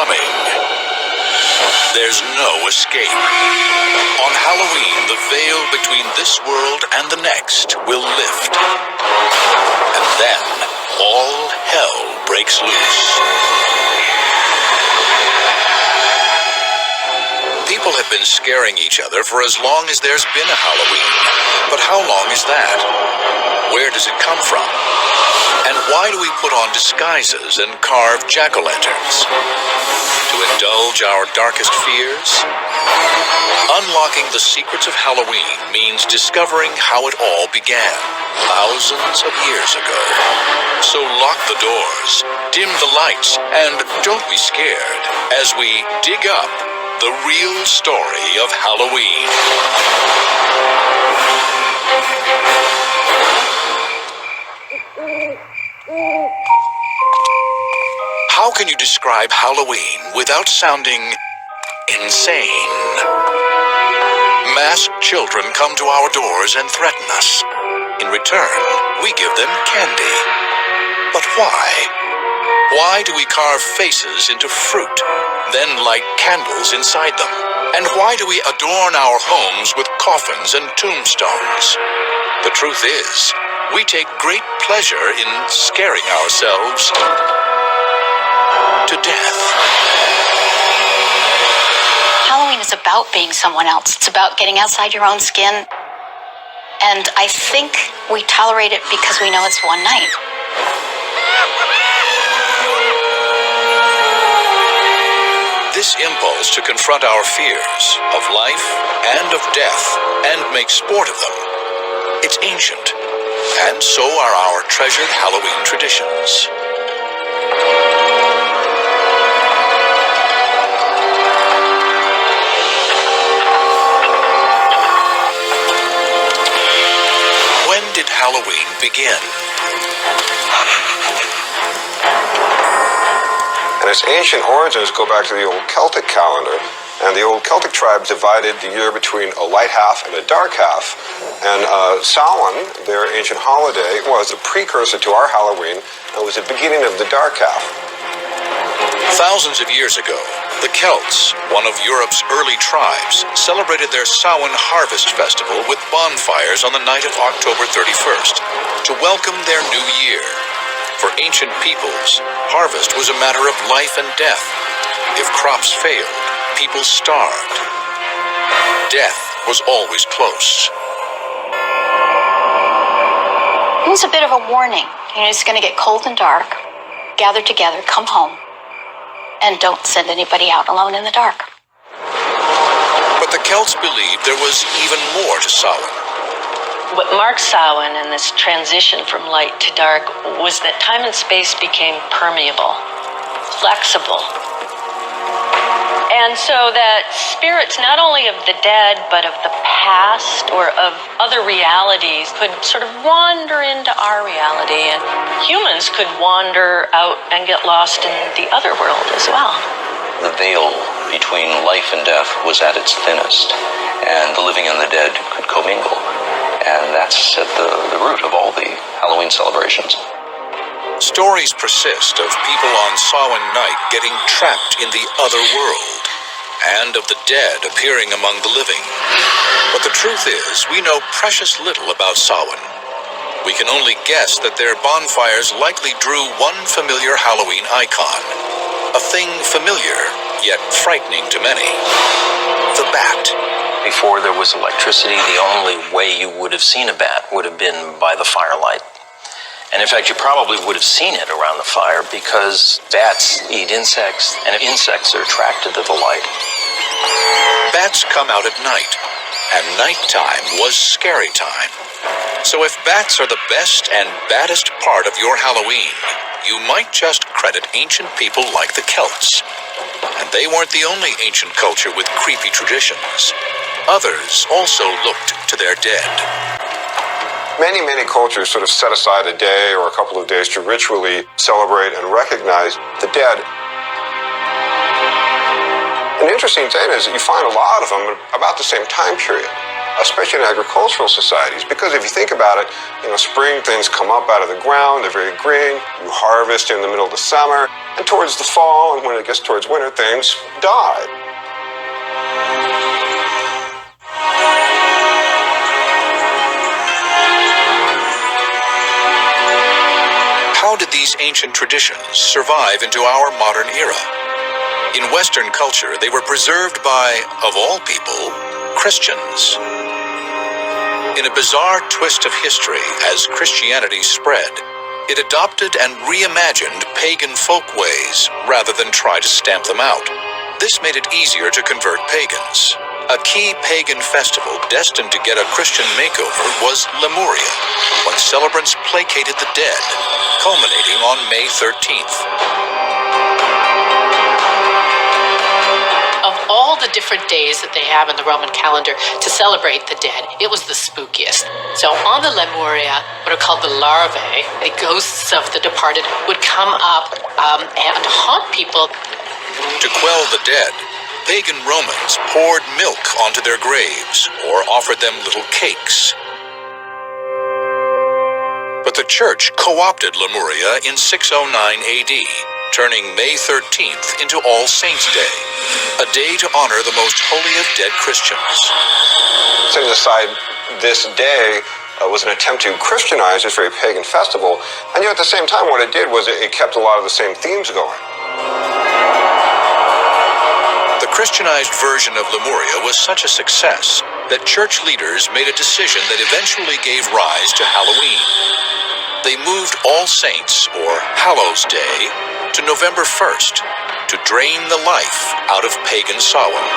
coming. There's no escape. On Halloween, the veil between this world and the next will lift. And then, all hell breaks loose. People have been scaring each other for as long as there's been a Halloween. But how long is that? Where does it come from? And why do we put on disguises and carve jack-o'-lanterns? To indulge our darkest fears? Unlocking the secrets of Halloween means discovering how it all began, thousands of years ago. So lock the doors, dim the lights, and don't be scared as we dig up the real story of Halloween. How can you describe Halloween without sounding insane? Masked children come to our doors and threaten us. In return, we give them candy. But why? Why do we carve faces into fruit, then light candles inside them? And why do we adorn our homes with coffins and tombstones? The truth is, we take great pleasure in scaring ourselves to death. Halloween is about being someone else. It's about getting outside your own skin. And I think we tolerate it because we know it's one night. This impulse to confront our fears of life and of death and make sport of them, it's ancient. And so are our treasured Halloween traditions. When did Halloween begin? And its ancient origins go back to the old Celtic calendar. And the old Celtic tribes divided the year between a light half and a dark half. And Samhain, their ancient holiday, was a precursor to our Halloween and was the beginning of the dark half. Thousands of years ago, the Celts, one of Europe's early tribes, celebrated their Samhain harvest festival with bonfires on the night of October 31st to welcome their new year. For ancient peoples, harvest was a matter of life and death. If crops failed, people starved. Death was always close. It was a bit of a warning. It's going to get cold and dark. Gather together, come home, and don't send anybody out alone in the dark. But the Celts believed there was even more to Samhain. What marked Samhain and this transition from light to dark was that time and space became permeable, flexible. And so that spirits, not only of the dead, but of the past or of other realities, could sort of wander into our reality, and humans could wander out and get lost in the other world as well. The veil between life and death was at its thinnest, and the living and the dead could commingle. And that's at the root of all the Halloween celebrations. Stories persist of people on Samhain night getting trapped in the other world, and of the dead appearing among the living. But the truth is, we know precious little about Samhain. We can only guess that their bonfires likely drew one familiar Halloween icon, a thing familiar, yet frightening to many: the bat. Before there was electricity, the only way you would have seen a bat would have been by the firelight. And in fact, you probably would have seen it around the fire because bats eat insects, and insects are attracted to the light. Bats come out at night, and nighttime was scary time. So if bats are the best and baddest part of your Halloween, you might just credit ancient people like the Celts. And they weren't the only ancient culture with creepy traditions. Others also looked to their dead. Many cultures sort of set aside a day or a couple of days to ritually celebrate and recognize the dead. An interesting thing is that you find a lot of them about the same time period. especially in agricultural societies. Because if you think about it, spring things come up out of the ground, they're very green, you harvest in the middle of the summer, and towards the fall, and when it gets towards winter, things die. How did these ancient traditions survive into our modern era? In Western culture, they were preserved by, of all people, Christians. In a bizarre twist of history, as Christianity spread, it adopted and reimagined pagan folkways rather than try to stamp them out. This made it easier to convert pagans. A key pagan festival destined to get a Christian makeover was Lemuria, when celebrants placated the dead, culminating on May 13th. Of all the different days that they have in the Roman calendar to celebrate the dead, it was the spookiest. So on the Lemuria, what are called the larvae, the ghosts of the departed, would come up and haunt people. To quell the dead, pagan Romans poured milk onto their graves or offered them little cakes. But the church co-opted Lemuria in 609 AD, turning May 13th into All Saints' Day, a day to honor the most holy of dead Christians. Setting aside this day was an attempt to Christianize this very pagan festival, and yet at the same time what it did was it kept a lot of the same themes going. The Christianized version of Lemuria was such a success that church leaders made a decision that eventually gave rise to Halloween. They moved All Saints, or Hallows Day, to November 1st to drain the life out of pagan Samhain.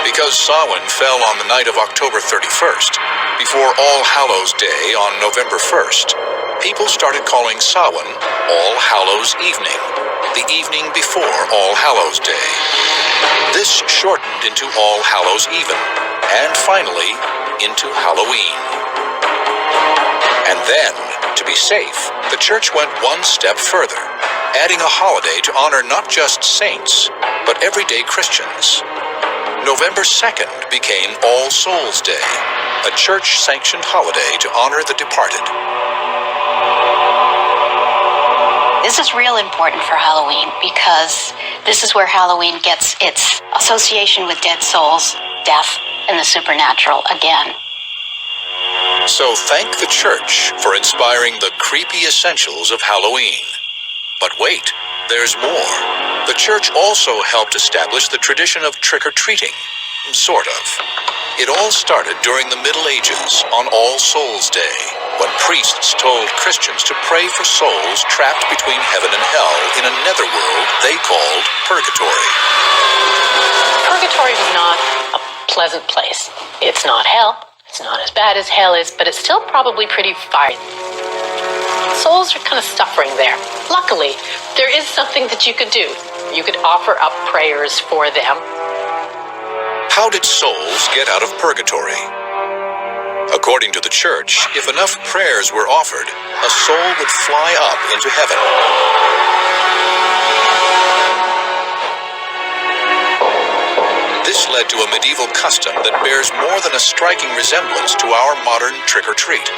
Because Samhain fell on the night of October 31st, before All Hallows Day on November 1st, people started calling Samhain All Hallows Evening, the evening before All Hallows Day. This shortened into All Hallows Even, and finally into Halloween. And then, to be safe, the church went one step further, adding a holiday to honor not just saints, but everyday Christians. November 2nd became All Souls Day, a church-sanctioned holiday to honor the departed. This is real important for Halloween because this is where Halloween gets its association with dead souls, death, and the supernatural again. So thank the church for inspiring the creepy essentials of Halloween. But wait, there's more. The church also helped establish the tradition of trick-or-treating, sort of. It all started during the Middle Ages on All Souls Day, when priests told Christians to pray for souls trapped between heaven and hell in a netherworld they called purgatory. Purgatory is not a pleasant place. It's not hell. It's not as bad as hell is, but it's still probably pretty fiery. Souls are kind of suffering there. Luckily, there is something that you could do. You could offer up prayers for them. How did souls get out of purgatory? According to the church, if enough prayers were offered, a soul would fly up into heaven. This led to a medieval custom that bears more than a striking resemblance to our modern trick-or-treat.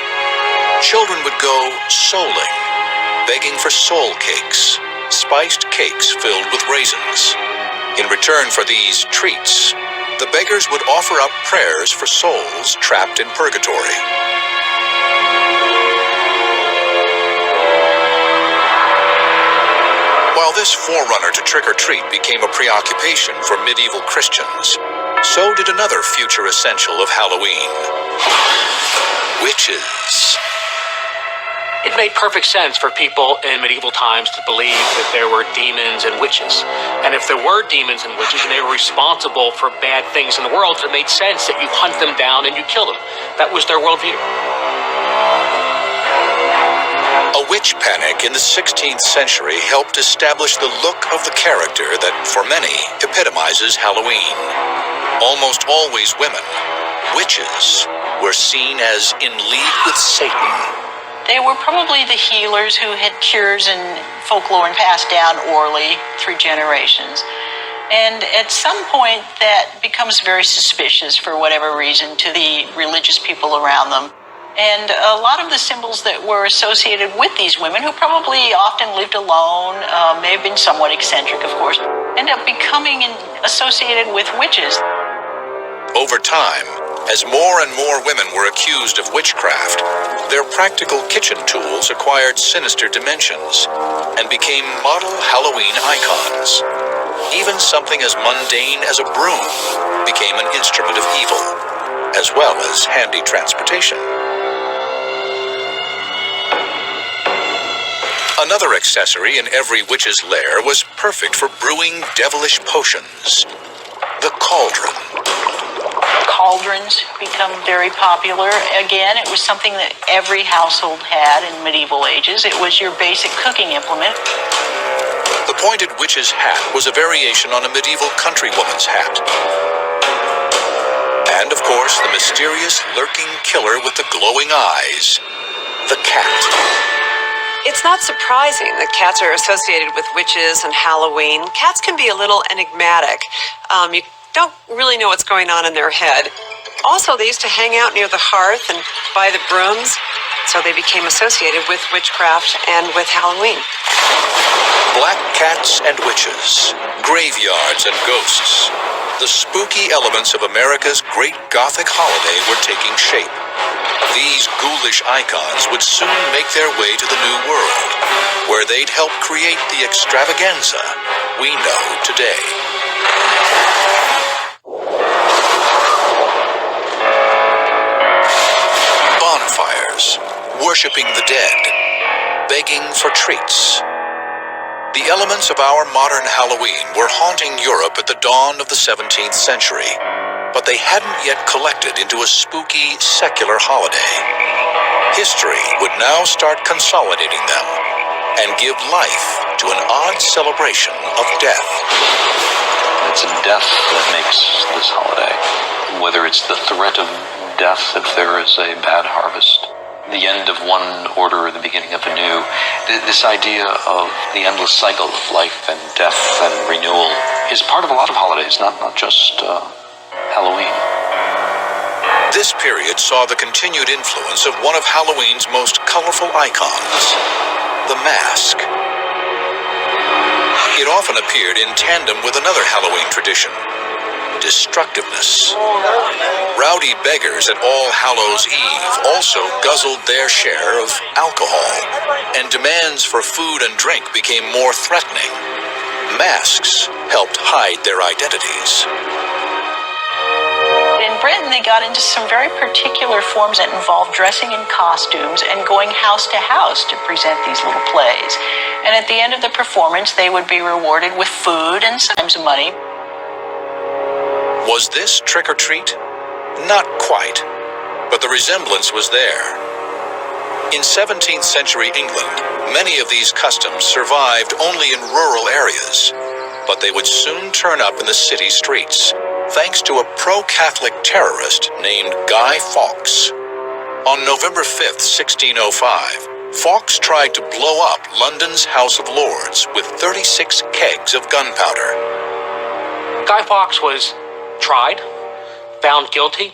Children would go souling, begging for soul cakes, spiced cakes filled with raisins. In return for these treats, the beggars would offer up prayers for souls trapped in purgatory. While this forerunner to trick-or-treat became a preoccupation for medieval Christians, so did another future essential of Halloween: witches. It made perfect sense for people in medieval times to believe that there were demons and witches. And if there were demons and witches and they were responsible for bad things in the world, it made sense that you hunt them down and you kill them. That was their worldview. A witch panic in the 16th century helped establish the look of the character that, for many, epitomizes Halloween. Almost always women, witches were seen as in league with Satan. They were probably the healers who had cures and folklore and passed down orally through generations. And at some point, that becomes very suspicious for whatever reason to the religious people around them. And a lot of the symbols that were associated with these women, who probably often lived alone, may have been somewhat eccentric, of course, end up becoming associated with witches. Over time, as more and more women were accused of witchcraft, their practical kitchen tools acquired sinister dimensions and became model Halloween icons. Even something as mundane as a broom became an instrument of evil, as well as handy transportation. Another accessory in every witch's lair was perfect for brewing devilish potions: the cauldron. Cauldrons become very popular. Again, it was something that every household had in medieval ages. It was your basic cooking implement. The pointed witch's hat was a variation on a medieval countrywoman's hat. And, of course, the mysterious lurking killer with the glowing eyes, the cat. It's not surprising that cats are associated with witches and Halloween. Cats can be a little enigmatic. You don't really know what's going on in their head. Also, they used to hang out near the hearth and by the brooms, so they became associated with witchcraft and with Halloween. Black cats and witches, graveyards and ghosts. The spooky elements of America's great Gothic holiday were taking shape. These ghoulish icons would soon make their way to the New World, where they'd help create the extravaganza we know today. Bonfires, worshiping the dead, begging for treats. The elements of our modern Halloween were haunting Europe at the dawn of the 17th century, but they hadn't yet collected into a spooky, secular holiday. History would now start consolidating them and give life to an odd celebration of death. It's death that makes this holiday. Whether it's the threat of death if there is a bad harvest, the end of one order or the beginning of a new, this idea of the endless cycle of life and death and renewal is part of a lot of holidays, not just Halloween. This period saw the continued influence of one of Halloween's most colorful icons, the mask. It often appeared in tandem with another Halloween tradition, destructiveness. Rowdy beggars at All Hallows Eve also guzzled their share of alcohol, and demands for food and drink became more threatening. Masks helped hide their identities. In Britain, they got into some very particular forms that involved dressing in costumes and going house to house to present these little plays. And at the end of the performance, they would be rewarded with food and sometimes money. Was this trick or treat? Not quite, but the resemblance was there. In 17th century England, many of these customs survived only in rural areas, but they would soon turn up in the city streets, thanks to a pro-Catholic terrorist named Guy Fawkes. On November 5th, 1605, Fawkes tried to blow up London's House of Lords with 36 kegs of gunpowder. Guy Fawkes was tried, found guilty,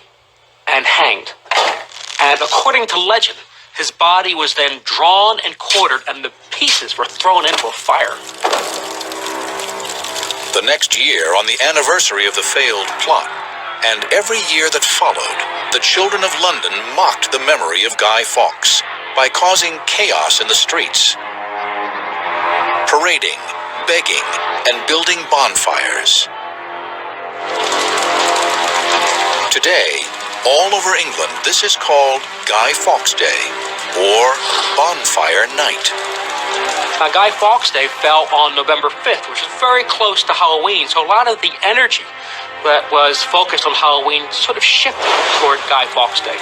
and hanged. And according to legend, his body was then drawn and quartered, and the pieces were thrown into a fire. The next year, on the anniversary of the failed plot, and every year that followed, the children of London mocked the memory of Guy Fawkes by causing chaos in the streets, parading, begging, and building bonfires. Today, all over England, this is called Guy Fawkes Day, or Bonfire Night. Now, Guy Fawkes Day fell on November 5th, which is very close to Halloween, so a lot of the energy that was focused on Halloween sort of shifted toward Guy Fawkes Day.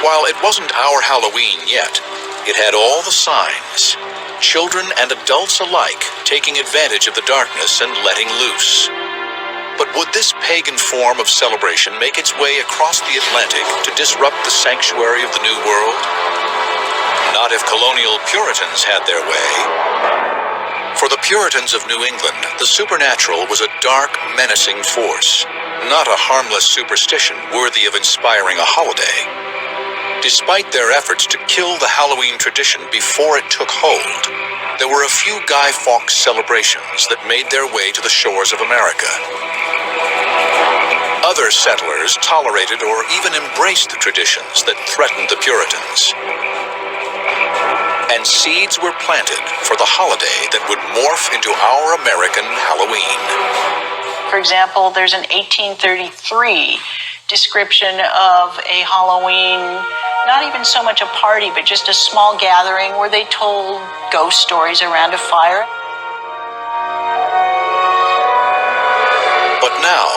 While it wasn't our Halloween yet, it had all the signs. Children and adults alike taking advantage of the darkness and letting loose. But would this pagan form of celebration make its way across the Atlantic to disrupt the sanctuary of the New World? Not if colonial Puritans had their way. For the Puritans of New England, the supernatural was a dark, menacing force, not a harmless superstition worthy of inspiring a holiday. Despite their efforts to kill the Halloween tradition before it took hold, there were a few Guy Fawkes celebrations that made their way to the shores of America. Other settlers tolerated or even embraced the traditions that threatened the Puritans. And seeds were planted for the holiday that would morph into our American Halloween. For example, there's an 1833 description of a Halloween, not even so much a party, but just a small gathering where they told ghost stories around a fire. But now,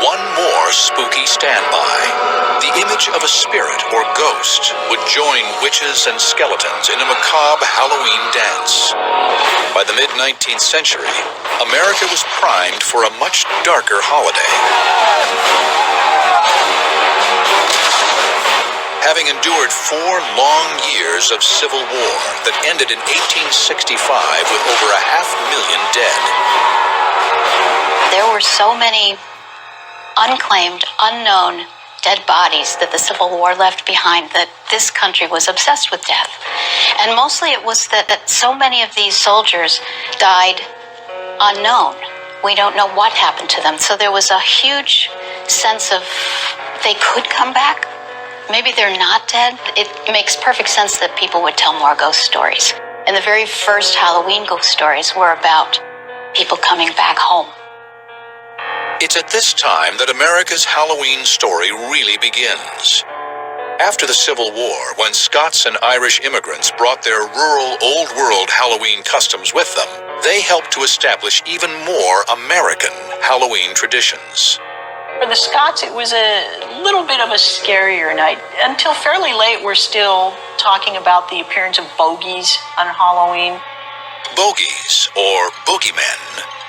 one more spooky standby. The image of a spirit or ghost would join witches and skeletons in a macabre Halloween dance. By the mid-19th century, America was primed for a much darker holiday. Having endured 4 long years of civil war that ended in 1865 with over 500,000 dead. There were so many unclaimed, unknown dead bodies that the Civil War left behind that this country was obsessed with death. And mostly it was that so many of these soldiers died unknown. We don't know what happened to them. So there was a huge sense of they could come back. Maybe they're not dead. It makes perfect sense that people would tell more ghost stories. And the very first Halloween ghost stories were about people coming back home. It's at this time that America's Halloween story really begins. After the Civil War, when Scots and Irish immigrants brought their rural, old-world Halloween customs with them, they helped to establish even more American Halloween traditions. For the Scots, it was a little bit of a scarier night. Until fairly late, we're still talking about the appearance of bogies on Halloween. Bogies, or boogeymen,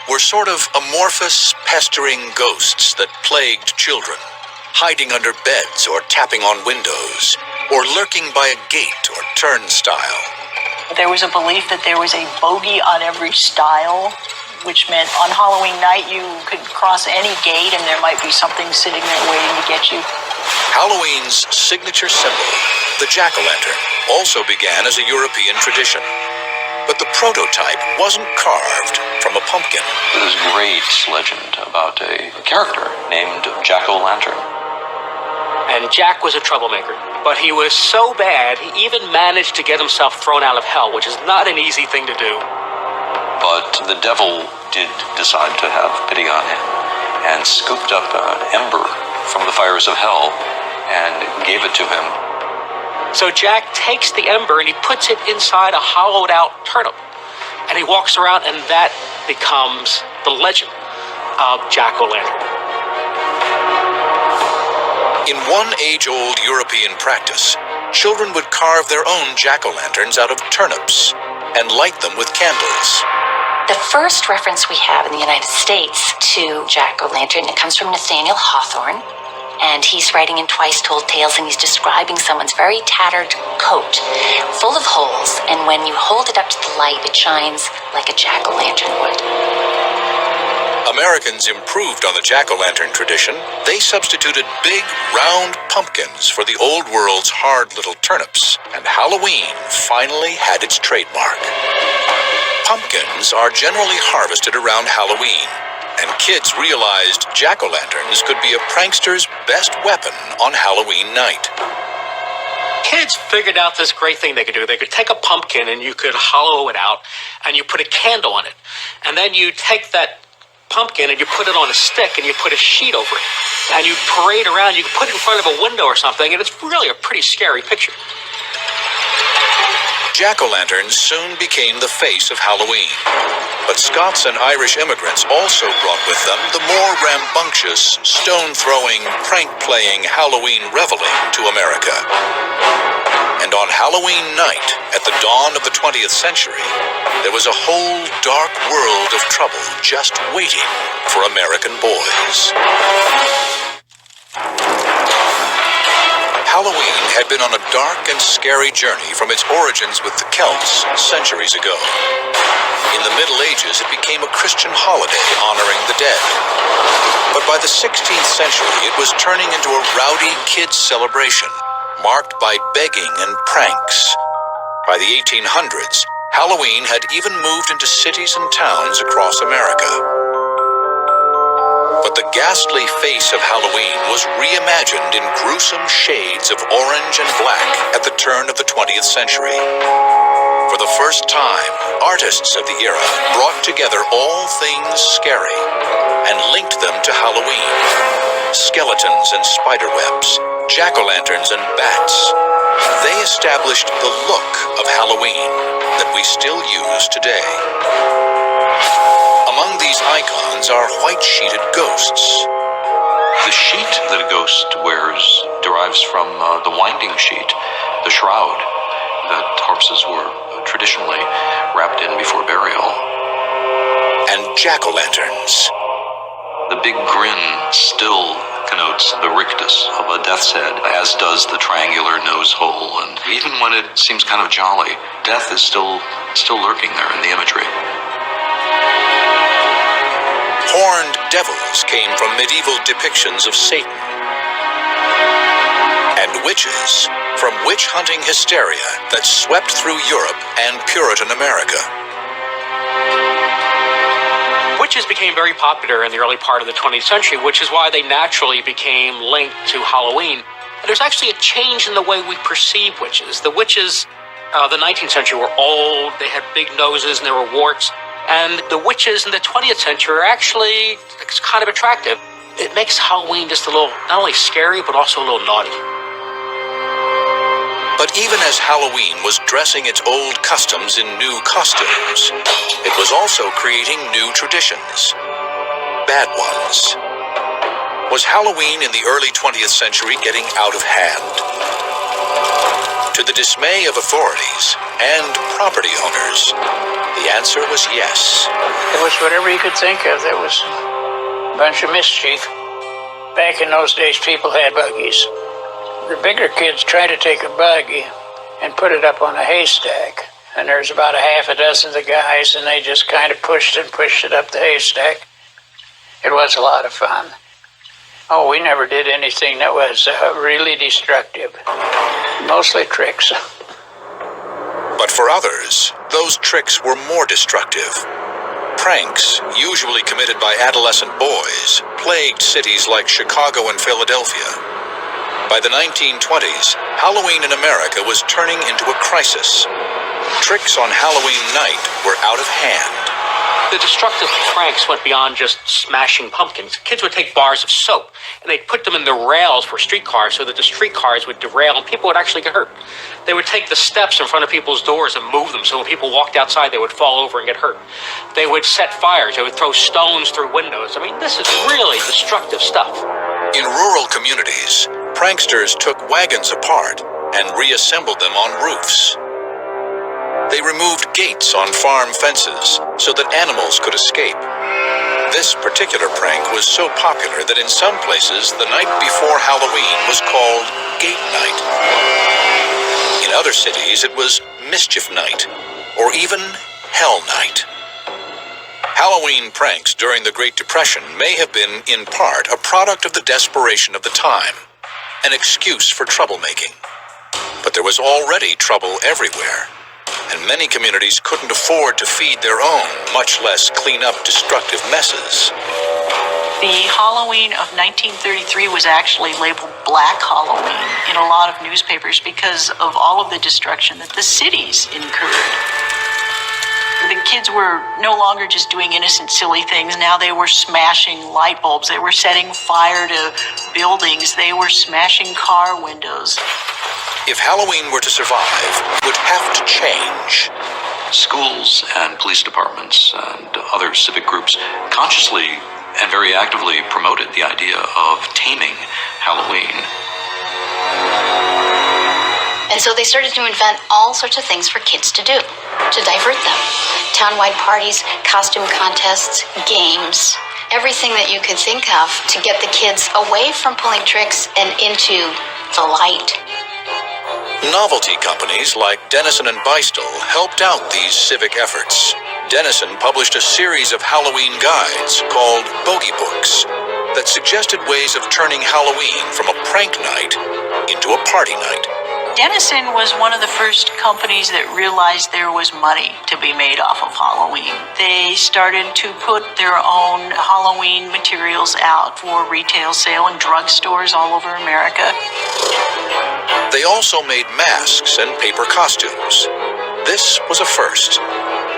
were sort of amorphous, pestering ghosts that plagued children, hiding under beds or tapping on windows, or lurking by a gate or turnstile. There was a belief that there was a bogey on every stile, which meant on Halloween night you could cross any gate and there might be something sitting there waiting to get you. Halloween's signature symbol, the jack-o'-lantern, also began as a European tradition. But the prototype wasn't carved from a pumpkin. There's a great legend about a character named Jack-o'-lantern. And Jack was a troublemaker, but he was so bad he even managed to get himself thrown out of hell, which is not an easy thing to do. But the devil did decide to have pity on him and scooped up an ember from the fires of hell and gave it to him. So Jack takes the ember and he puts it inside a hollowed out turnip. And he walks around and that becomes the legend of Jack-o'-lantern. In one age-old European practice, children would carve their own jack-o'-lanterns out of turnips and light them with candles. The first reference we have in the United States to Jack-o'-lantern, it comes from Nathaniel Hawthorne. And he's writing in Twice Told Tales, and he's describing someone's very tattered coat, full of holes, and when you hold it up to the light, it shines like a jack-o'-lantern would. Americans improved on the jack-o'-lantern tradition. They substituted big, round pumpkins for the old world's hard little turnips, and Halloween finally had its trademark. Pumpkins are generally harvested around Halloween, and kids realized jack-o'-lanterns could be a prankster's best weapon on Halloween night. Kids figured out this great thing they could do. They could take a pumpkin and you could hollow it out and you put a candle on it. And then you take that pumpkin and you put it on a stick and you put a sheet over it. And you parade around, you can put it in front of a window or something, and it's really a pretty scary picture. Jack-o'-lanterns soon became the face of Halloween. But Scots and Irish immigrants also brought with them the more rambunctious, stone-throwing, prank-playing Halloween reveling to America. And on Halloween night, at the dawn of the 20th century, there was a whole dark world of trouble just waiting for American boys. Halloween had been on a dark and scary journey from its origins with the Celts centuries ago. In the Middle Ages, it became a Christian holiday honoring the dead. But by the 16th century, it was turning into a rowdy kids' celebration, marked by begging and pranks. By the 1800s, Halloween had even moved into cities and towns across America. But the ghastly face of Halloween was reimagined in gruesome shades of orange and black at the turn of the 20th century. For the first time, artists of the era brought together all things scary and linked them to Halloween. Skeletons and spiderwebs, jack-o'-lanterns and bats. They established the look of Halloween that we still use today. Among these icons are white-sheeted ghosts. The sheet that a ghost wears derives from the winding sheet, the shroud that corpses were traditionally wrapped in before burial. And jack-o'-lanterns. The big grin still connotes the rictus of a death's head, as does the triangular nose hole. And even when it seems kind of jolly, death is still lurking there in the imagery. Horned devils came from medieval depictions of Satan. And witches from witch-hunting hysteria that swept through Europe and Puritan America. Witches became very popular in the early part of the 20th century, which is why they naturally became linked to Halloween. And there's actually a change in the way we perceive witches. The witches of the 19th century were old, they had big noses, and there were warts. And the witches in the 20th century are actually kind of attractive. It makes Halloween just a little, not only scary, but also a little naughty. But even as Halloween was dressing its old customs in new costumes, it was also creating new traditions. Bad ones. Was Halloween in the early 20th century getting out of hand? To the dismay of authorities and property owners, the answer was yes. It was whatever you could think of. There was a bunch of mischief. Back in those days, people had buggies. The bigger kids tried to take a buggy and put it up on a haystack. And there's about a half a dozen of the guys, and they just kind of pushed it up the haystack. It was a lot of fun. Oh, we never did anything that was really destructive. Mostly tricks. But for others, those tricks were more destructive. Pranks, usually committed by adolescent boys, plagued cities like Chicago and Philadelphia. By the 1920s, Halloween in America was turning into a crisis. Tricks on Halloween night were out of hand. The destructive pranks went beyond just smashing pumpkins. Kids would take bars of soap and they'd put them in the rails for streetcars so that the streetcars would derail and people would actually get hurt. They would take the steps in front of people's doors and move them so when people walked outside they would fall over and get hurt. They would set fires. They would throw stones through windows. I mean, this is really destructive stuff. In rural communities, pranksters took wagons apart and reassembled them on roofs. They removed gates on farm fences so that animals could escape. This particular prank was so popular that in some places the night before Halloween was called Gate Night. In other cities it was Mischief Night or even Hell Night. Halloween pranks during the Great Depression may have been, in part, a product of the desperation of the time, an excuse for troublemaking. But there was already trouble everywhere, and many communities couldn't afford to feed their own, much less clean up destructive messes. The Halloween of 1933 was actually labeled Black Halloween in a lot of newspapers because of all of the destruction that the cities incurred. The kids were no longer just doing innocent, silly things. Now they were smashing light bulbs. They were setting fire to buildings. They were smashing car windows. If Halloween were to survive, it would have to change. Schools and police departments and other civic groups consciously and very actively promoted the idea of taming Halloween. And so they started to invent all sorts of things for kids to do, to divert them. Townwide parties, costume contests, games, everything that you could think of to get the kids away from pulling tricks and into the light Novelty companies like Dennison and Beistel helped out these civic efforts. Dennison published a series of Halloween guides called Bogey Books that suggested ways of turning Halloween from a prank night into a party night. Dennison was one of the first companies that realized there was money to be made off of Halloween. They started to put their own Halloween materials out for retail sale in drugstores all over America. They also made masks and paper costumes. This was a first.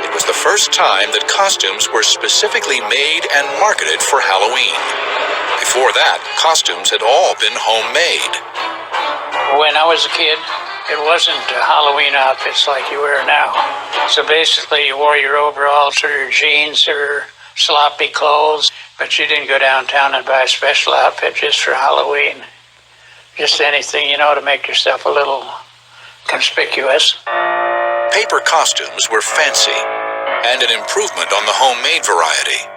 It was the first time that costumes were specifically made and marketed for Halloween. Before that, costumes had all been homemade. When I was a kid, it wasn't Halloween outfits like you wear now. So basically, you wore your overalls or your jeans or sloppy clothes, but you didn't go downtown and buy a special outfit just for Halloween. Just anything, to make yourself a little conspicuous. Paper costumes were fancy and an improvement on the homemade variety,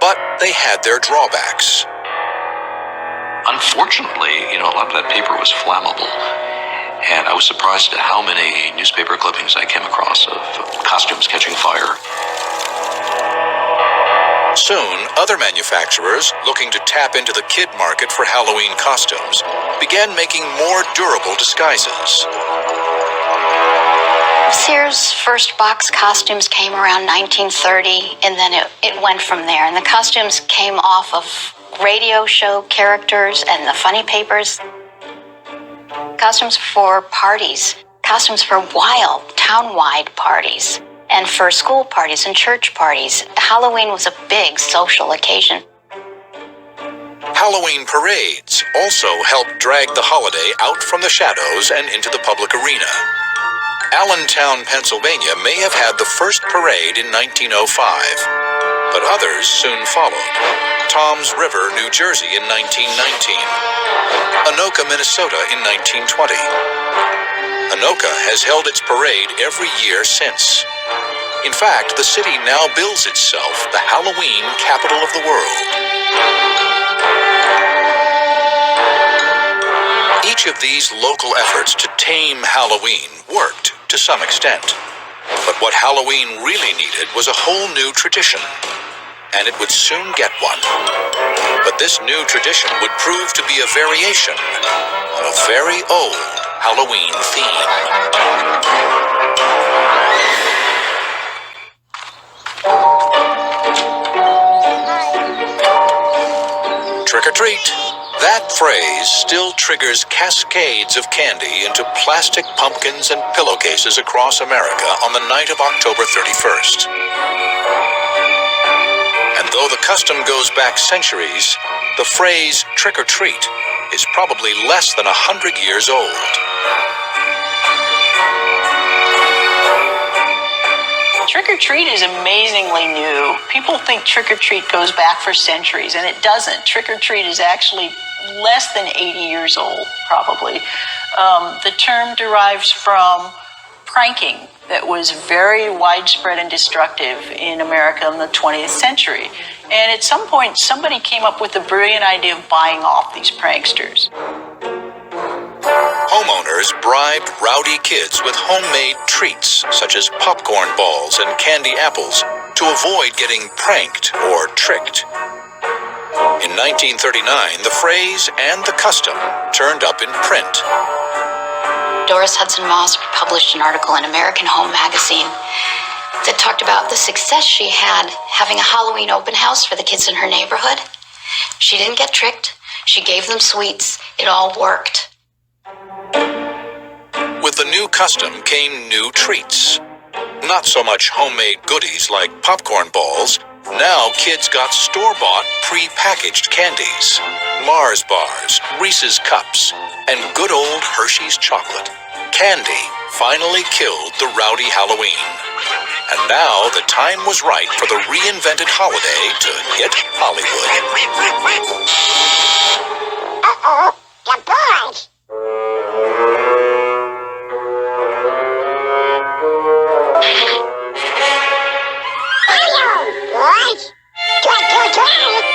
but they had their drawbacks. Unfortunately, a lot of that paper was flammable. And I was surprised at how many newspaper clippings I came across of costumes catching fire. Soon, other manufacturers, looking to tap into the kid market for Halloween costumes, began making more durable disguises. Sears' first box costumes came around 1930, and then it went from there. And the costumes came off of radio show characters and the funny papers. Costumes for parties, costumes for wild, town-wide parties, and for school parties and church parties. Halloween was a big social occasion. Halloween parades also helped drag the holiday out from the shadows and into the public arena. Allentown, Pennsylvania may have had the first parade in 1905, but others soon followed. Toms River, New Jersey in 1919. Anoka, Minnesota in 1920. Anoka has held its parade every year since. In fact, the city now bills itself the Halloween capital of the world. Each of these local efforts to tame Halloween worked to some extent. But what Halloween really needed was a whole new tradition, and it would soon get one. But this new tradition would prove to be a variation on a very old Halloween theme. Trick or treat. That phrase still triggers cascades of candy into plastic pumpkins and pillowcases across America on the night of October 31st. And though the custom goes back centuries, the phrase trick or treat is probably less than 100 years old. Trick-or-treat is amazingly new. People think trick-or-treat goes back for centuries, and it doesn't. Trick-or-treat is actually less than 80 years old, probably. The term derives from pranking that was very widespread and destructive in America in the 20th century. And at some point, somebody came up with the brilliant idea of buying off these pranksters. Homeowners bribed rowdy kids with homemade treats, such as popcorn balls and candy apples, to avoid getting pranked or tricked. In 1939, the phrase and the custom turned up in print. Doris Hudson Moss published an article in American Home magazine that talked about the success she had having a Halloween open house for the kids in her neighborhood. She didn't get tricked. She gave them sweets. It all worked. With the new custom came new treats. Not so much homemade goodies like popcorn balls. Now kids got store-bought, pre-packaged candies. Mars bars, Reese's cups, and good old Hershey's chocolate. Candy finally killed the rowdy Halloween. And now the time was right for the reinvented holiday to hit Hollywood. Uh-oh, the boys! Hello, boys! Trick or treat!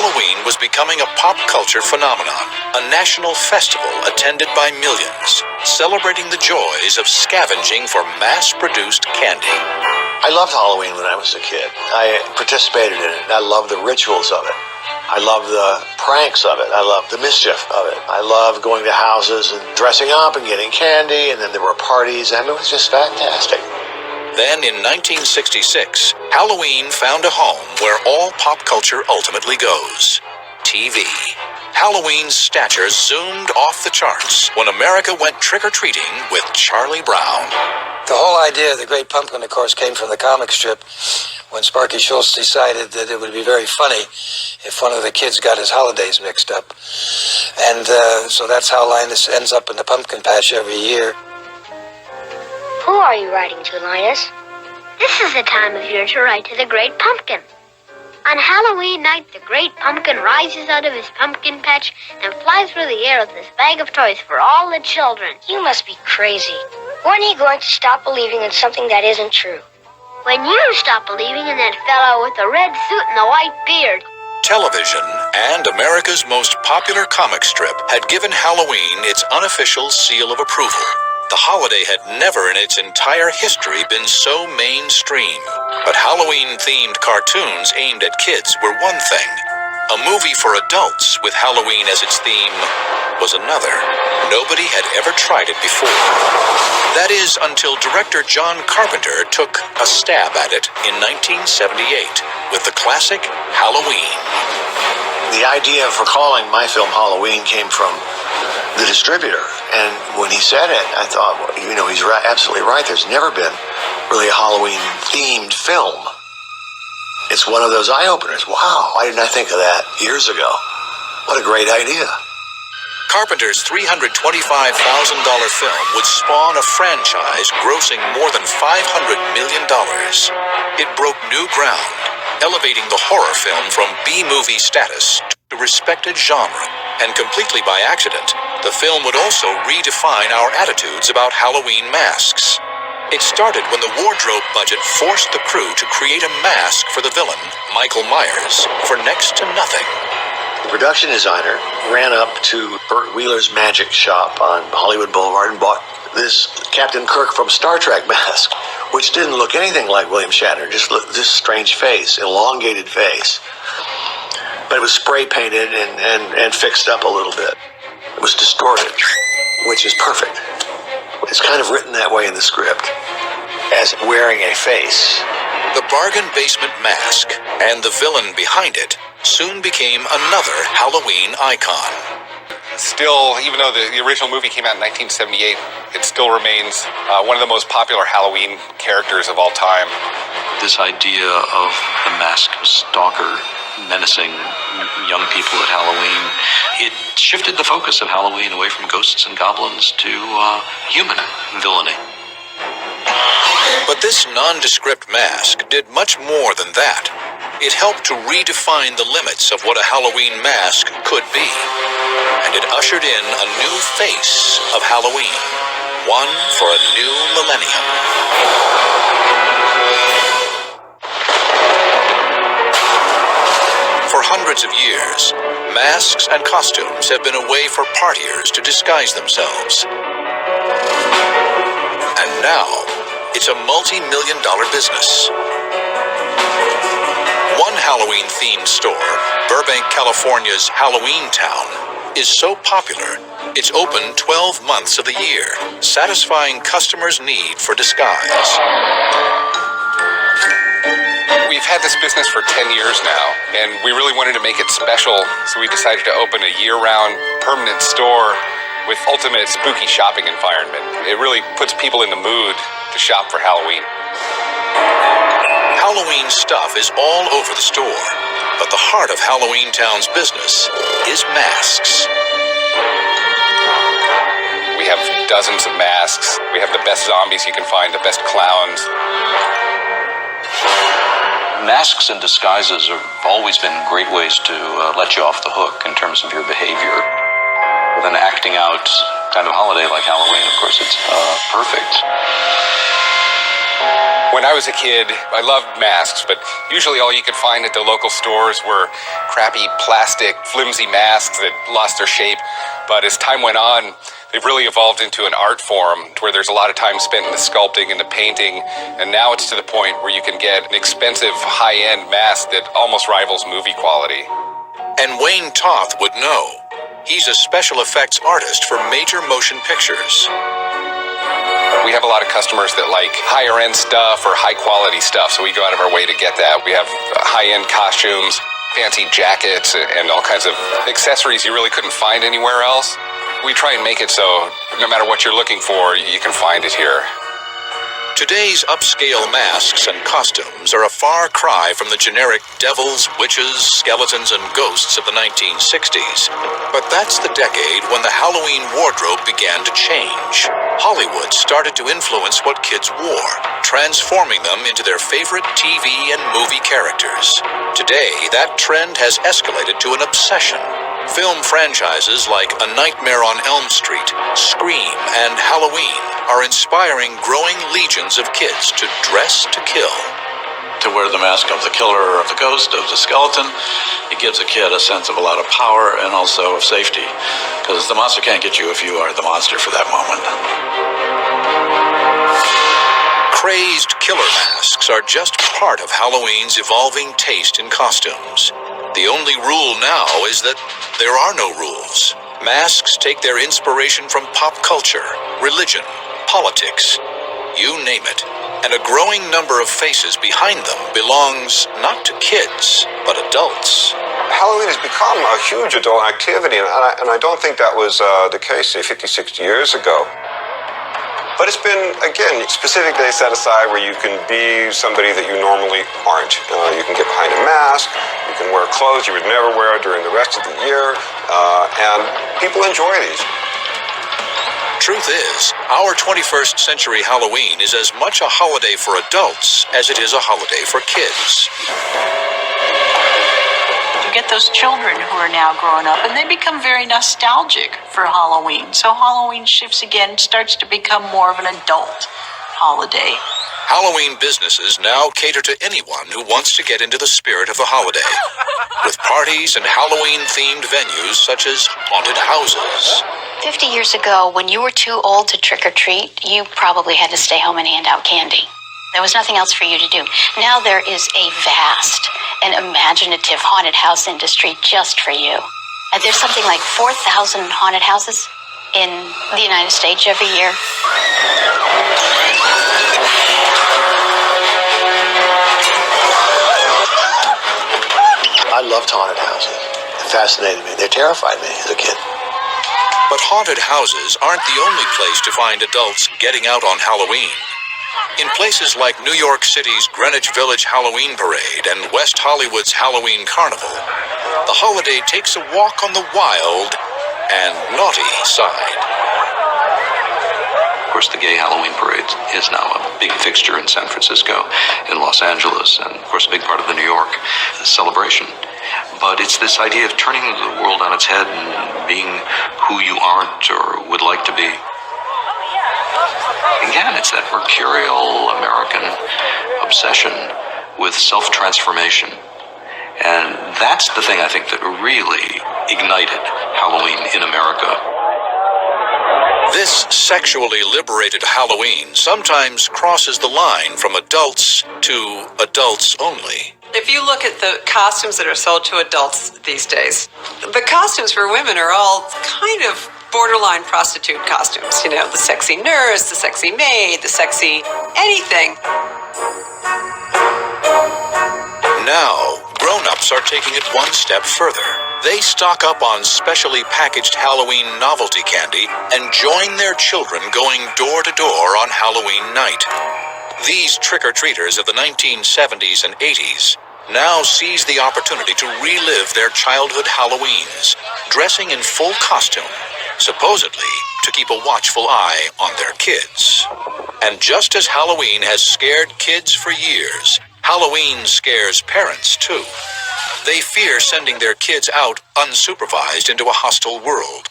Halloween was becoming a pop culture phenomenon, a national festival attended by millions, celebrating the joys of scavenging for mass-produced candy. I loved Halloween when I was a kid. I participated in it. I loved the rituals of it. I loved the pranks of it. I loved the mischief of it. I loved going to houses and dressing up and getting candy, and then there were parties, and it was just fantastic. Then in 1966, Halloween found a home where all pop culture ultimately goes: TV. Halloween's stature zoomed off the charts when America went trick-or-treating with Charlie Brown. The whole idea of the Great Pumpkin, of course, came from the comic strip when Sparky Schultz decided that it would be very funny if one of the kids got his holidays mixed up. And so that's how Linus ends up in the pumpkin patch every year. Who are you writing to, Linus? This is the time of year to write to the Great Pumpkin. On Halloween night, the Great Pumpkin rises out of his pumpkin patch and flies through the air with this bag of toys for all the children. You must be crazy. When are you going to stop believing in something that isn't true? When you stop believing in that fellow with the red suit and the white beard. Television and America's most popular comic strip had given Halloween its unofficial seal of approval. The holiday had never in its entire history been so mainstream. But Halloween-themed cartoons aimed at kids were one thing. A movie for adults with Halloween as its theme was another. Nobody had ever tried it before. That is, until director John Carpenter took a stab at it in 1978 with the classic Halloween. The idea for calling my film Halloween came from the distributor. And when he said it, I thought, well, you know, he's right, absolutely right. There's never been really a Halloween-themed film. It's one of those eye-openers. Wow, why didn't I think of that years ago? What a great idea. Carpenter's $325,000 film would spawn a franchise grossing more than $500 million. It broke new ground, elevating the horror film from B-movie status to respected genre. And completely by accident, the film would also redefine our attitudes about Halloween masks. It started when the wardrobe budget forced the crew to create a mask for the villain, Michael Myers, for next to nothing. The production designer ran up to Burt Wheeler's magic shop on Hollywood Boulevard and bought this Captain Kirk from Star Trek mask, which didn't look anything like William Shatner, just looked this strange face, elongated face. But it was spray painted and fixed up a little bit. It was distorted, which is perfect. It's kind of written that way in the script, as wearing a face. The bargain basement mask and the villain behind it soon became another Halloween icon. Still, even though the original movie came out in 1978, it still remains one of the most popular Halloween characters of all time. This idea of the masked stalker menacing young people at Halloween, it shifted the focus of Halloween away from ghosts and goblins to human villainy. But this nondescript mask did much more than that. It helped to redefine the limits of what a Halloween mask could be. And it ushered in a new face of Halloween, one for a new millennium. For hundreds of years, masks and costumes have been a way for partiers to disguise themselves. And now, it's a multi-million-dollar business. One Halloween-themed store, Burbank, California's Halloween Town, is so popular, it's open 12 months of the year, satisfying customers' need for disguise. We've had this business for 10 years now, and we really wanted to make it special, so we decided to open a year-round permanent store with ultimate spooky shopping environment. It really puts people in the mood to shop for Halloween. Halloween stuff is all over the store, but the heart of Halloween Town's business is masks. We have dozens of masks. We have the best zombies you can find, the best clowns. Masks and disguises have always been great ways to let you off the hook in terms of your behavior. With an acting out kind of holiday like Halloween, of course, it's perfect. When I was a kid, I loved masks, but usually all you could find at the local stores were crappy plastic, flimsy masks that lost their shape. But as time went on, they've really evolved into an art form where there's a lot of time spent in the sculpting and the painting, and now it's to the point where you can get an expensive, high-end mask that almost rivals movie quality. And Wayne Toth would know. He's a special effects artist for major motion pictures. We have a lot of customers that like higher-end stuff or high-quality stuff, so we go out of our way to get that. We have high-end costumes, fancy jackets, and all kinds of accessories you really couldn't find anywhere else. We try and make it so no matter what you're looking for, you can find it here. Today's upscale masks and costumes are a far cry from the generic devils, witches, skeletons, and ghosts of the 1960s. But that's the decade when the Halloween wardrobe began to change. Hollywood started to influence what kids wore, transforming them into their favorite TV and movie characters. Today, that trend has escalated to an obsession. Film franchises like A Nightmare on Elm Street, Scream, and Halloween are inspiring growing legions of kids to dress to kill. To wear the mask of the killer or of the ghost, of the skeleton, it gives a kid a sense of a lot of power and also of safety. Because the monster can't get you if you are the monster for that moment. Crazed killer masks are just part of Halloween's evolving taste in costumes. The only rule now is that there are no rules. Masks take their inspiration from pop culture, religion, politics, you name it. And a growing number of faces behind them belongs not to kids, but adults. Halloween has become a huge adult activity, and I don't think that was the case, say, 50, 60 years ago. But it's been, again, specific days set aside where you can be somebody that you normally aren't. You can get behind a mask, you can wear clothes you would never wear during the rest of the year, and people enjoy these. Truth is, our 21st century Halloween is as much a holiday for adults as it is a holiday for kids. Get those children who are now growing up, and they become very nostalgic for Halloween. So Halloween shifts again, starts to become more of an adult holiday. Halloween businesses now cater to anyone who wants to get into the spirit of the holiday, with parties and Halloween-themed venues such as haunted houses. 50 years ago, when you were too old to trick or treat, you probably had to stay home and hand out candy. There was nothing else for you to do. Now there is a vast and imaginative haunted house industry just for you. And there's something like 4,000 haunted houses in the United States every year. I loved haunted houses. It fascinated me. They terrified me as a kid. But haunted houses aren't the only place to find adults getting out on Halloween. In places like New York City's Greenwich Village Halloween Parade and West Hollywood's Halloween Carnival, the holiday takes a walk on the wild and naughty side. Of course, the gay Halloween parade is now a big fixture in San Francisco, in Los Angeles, and of course a big part of the New York celebration. But it's this idea of turning the world on its head and being who you aren't or would like to be. Again, it's that mercurial American obsession with self-transformation. And that's the thing I think that really ignited Halloween in America. This sexually liberated Halloween sometimes crosses the line from adults to adults only. If you look at the costumes that are sold to adults these days, the costumes for women are all kind of borderline prostitute costumes. You know, the sexy nurse, the sexy maid, the sexy anything. Now, grown-ups are taking it one step further. They stock up on specially packaged Halloween novelty candy and join their children going door to door on Halloween night. These trick-or-treaters of the 1970s and 80s now seize the opportunity to relive their childhood Halloweens, dressing in full costume, supposedly to keep a watchful eye on their kids. And just as Halloween has scared kids for years, Halloween scares parents too. They fear sending their kids out unsupervised into a hostile world,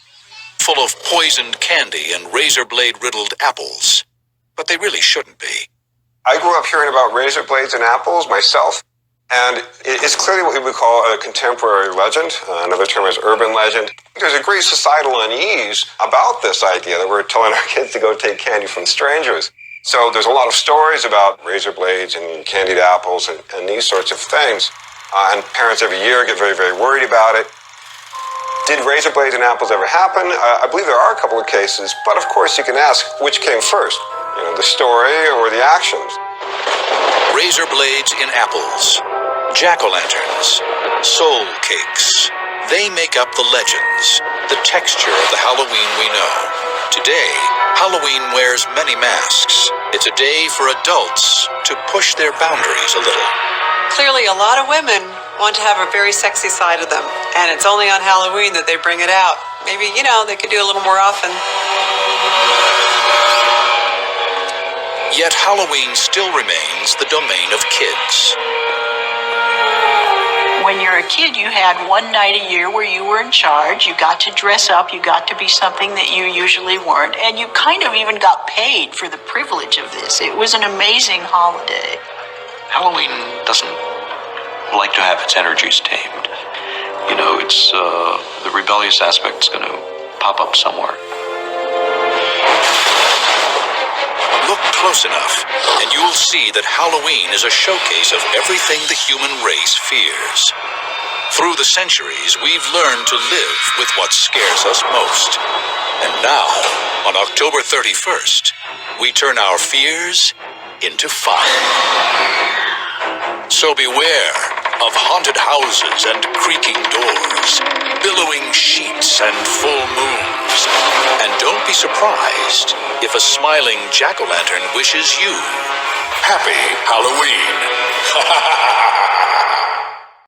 full of poisoned candy and razor blade riddled apples. But they really shouldn't be. I grew up hearing about razor blades and apples myself, and it's clearly what we would call a contemporary legend. Another term is urban legend. There's a great societal unease about this idea that we're telling our kids to go take candy from strangers. So there's a lot of stories about razor blades and candied apples and these sorts of things. And parents every year get very, very worried about it. Did razor blades and apples ever happen? I believe there are a couple of cases, but of course you can ask which came first, the story or the actions. Razor blades in apples, jack-o'-lanterns, soul cakes. They make up the legends, the texture of the Halloween we know. Today, Halloween wears many masks. It's a day for adults to push their boundaries a little. Clearly, a lot of women want to have a very sexy side of them, and it's only on Halloween that they bring it out. Maybe, they could do a little more often. Yet Halloween still remains the domain of kids. When you're a kid, you had one night a year where you were in charge. You got to dress up. You got to be something that you usually weren't. And you kind of even got paid for the privilege of this. It was an amazing holiday. Halloween doesn't like to have its energies tamed. It's the rebellious aspect's going to pop up somewhere. Look close enough, and you'll see that Halloween is a showcase of everything the human race fears. Through the centuries, we've learned to live with what scares us most. And now, on October 31st, we turn our fears into fun. So beware of haunted houses and creaking doors, billowing sheets and full moons. And don't be surprised if a smiling jack-o'-lantern wishes you Happy Halloween.